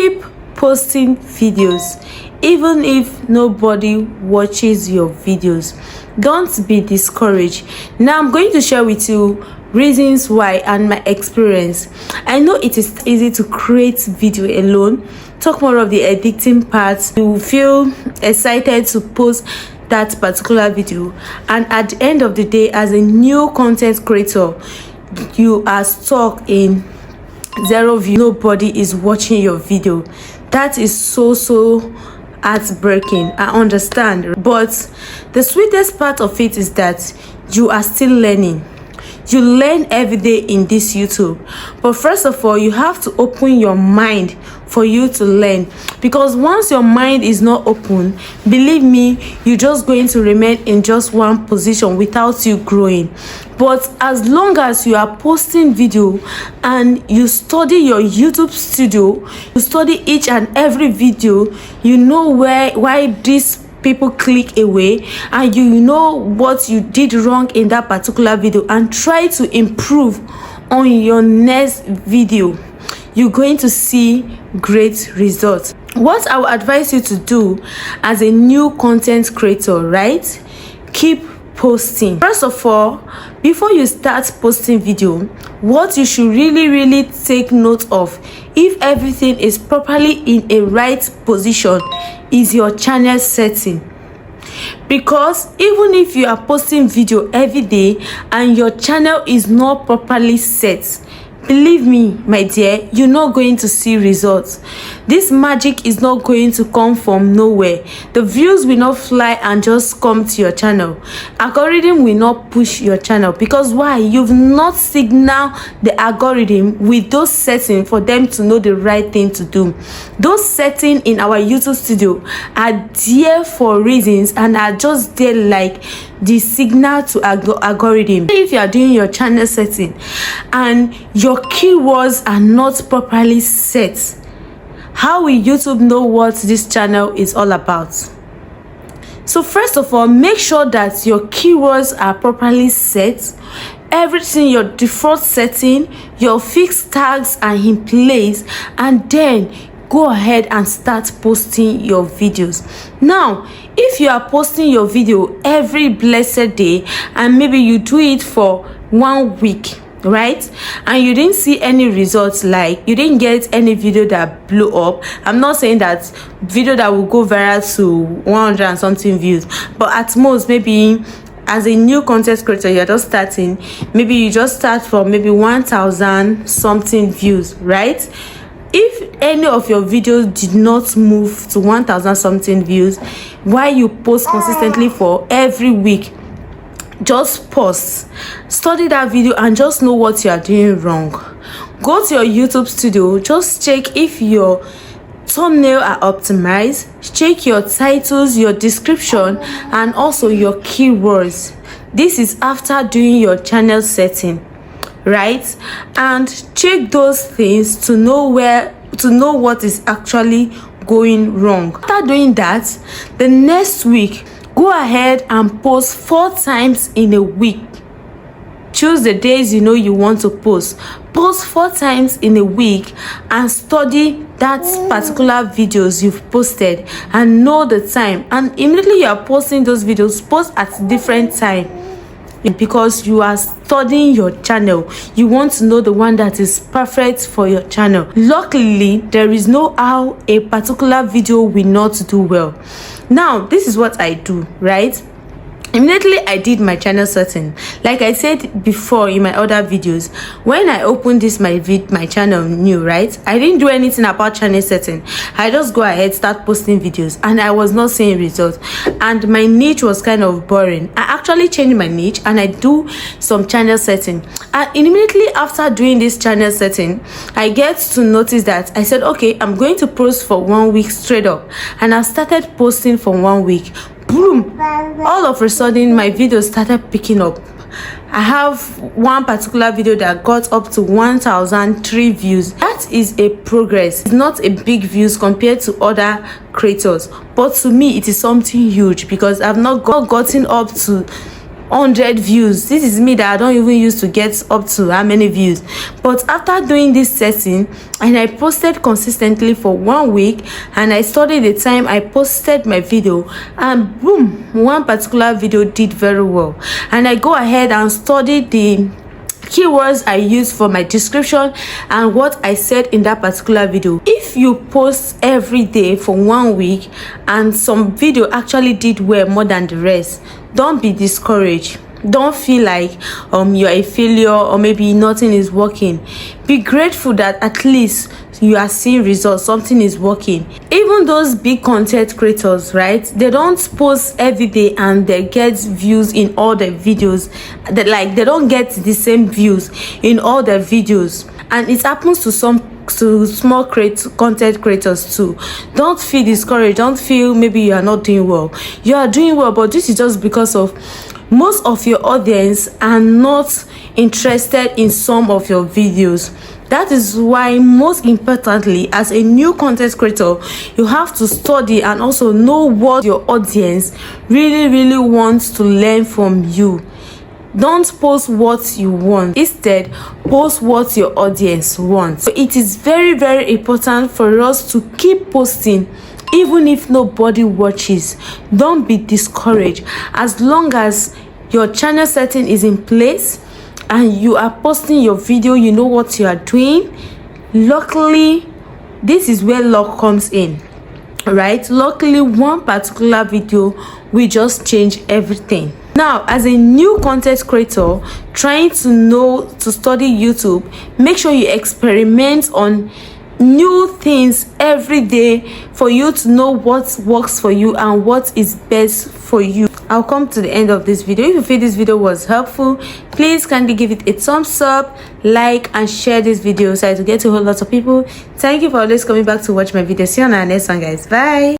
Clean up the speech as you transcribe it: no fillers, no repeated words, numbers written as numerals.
keep posting videos even if nobody watches your videos. Don't be discouraged. Now I'm going to share with you reasons why and my experience. I know it is easy to create video alone, talk more of the editing parts, you feel excited to post that particular video, and at the end of the day, as a new content creator, you are stuck in 0 view, nobody is watching your video. That is so heartbreaking. I understand, but the sweetest part of it is that you are still learning. You learn every day in this YouTube, but first of all, you have to open your mind for you to learn, because once your mind is not open, believe me, you're just going to remain in just one position without you growing. But as long as you are posting video and you study your YouTube studio, you study each and every video, you know why this people click away, and you know what you did wrong in that particular video and try to improve on your next video, you're going to see great results. What I would advise you to do as a new content creator, right? Keep posting. First of all, before you start posting video, what you should really take note of, if everything is properly in a right position, is your channel setting. Because even if you are posting video every day and your channel is not properly set, believe me, my dear, you're not going to see results. This magic is not going to come from nowhere. The views will not fly and just come to your channel. Algorithm will not push your channel, because why? You've not signaled the algorithm with those settings for them to know the right thing to do. Those settings in our YouTube studio are there for reasons and are just there like the signal to algorithm. If you are doing your channel setting and your keywords are not properly set, how will YouTube know what this channel is all about? So first of all, make sure that your keywords are properly set. Everything, your default setting, your fixed tags are in place, and then go ahead and start posting your videos. Now, if you are posting your video every blessed day and maybe you do it for 1 week, right, and you didn't see any results, like you didn't get any video that blew up, I'm not saying that video that will go viral to 100 and something views, but at most, maybe as a new content creator, you're just starting, maybe you just start from maybe 1,000 something views, right? If any of your videos did not move to 1,000 something views while you post consistently for every week, just pause, study that video, and just know what you are doing wrong. Go to your YouTube studio, just check if your thumbnail are optimized, check your titles, your description, and also your keywords. This is after doing your channel setting, right? And check those things to know what is actually going wrong. After doing that, the next week, go ahead and post 4 times in a week. Choose the days you know you want to post. Post 4 times in a week and study that particular videos you've posted and know the time. And immediately you are posting those videos, post at different time, because you are studying your channel. You want to know the one that is perfect for your channel. Luckily, there is no how a particular video will not do well. Now, this is what I do, right? Immediately I did my channel setting. Like I said before in my other videos, when I opened this my channel new, right, I didn't do anything about channel setting. I just go ahead, start posting videos, and I was not seeing results, and my niche was kind of boring. I actually changed my niche and I do some channel setting, and immediately after doing this channel setting, I get to notice that I said, okay, I'm going to post for 1 week straight up, and I started posting for 1 week. Boom, all of a sudden my videos started picking up. I have one particular video that got up to 1,003 views. That is a progress. It's not a big views compared to other creators, but to me it is something huge, because I've not gotten up to 100 views. This is me that I don't even used to get up to how many views. But after doing this setting, and I posted consistently for 1 week, and I studied the time I posted my video, and boom, one particular video did very well. And I go ahead and studied the keywords I use for my description and what I said in that particular video. If you post every day for 1 week and some video actually did well more than the rest, don't be discouraged. Don't feel like you're a failure or maybe nothing is working. Be grateful that at least you are seeing results, something is working. Even those big content creators, right, they don't post every day and they get views in all their videos. They don't get the same views in all their videos, and it happens to small content creators too. Don't feel discouraged. Don't feel maybe you are not doing well. You are doing well, but this is just because of most of your audience are not interested in some of your videos. That is why, most importantly, as a new content creator, you have to study and also know what your audience really wants to learn from you. Don't post what you want. Instead, post what your audience wants. So it is very important for us to keep posting even if nobody watches. Don't be discouraged. As long as your channel setting is in place and you are posting your video, you know what you are doing. Luckily, this is where luck comes in, right? Luckily, one particular video will just change everything. Now, as a new content creator trying to study YouTube, make sure you experiment on new things every day for you to know what works for you and what is best for you. I'll come to the end of this video. If you feel this video was helpful, please kindly give it a thumbs up, like, and share this video so I to get to a whole lot of people. Thank you for always coming back to watch my videos. See you on our next one, guys. Bye.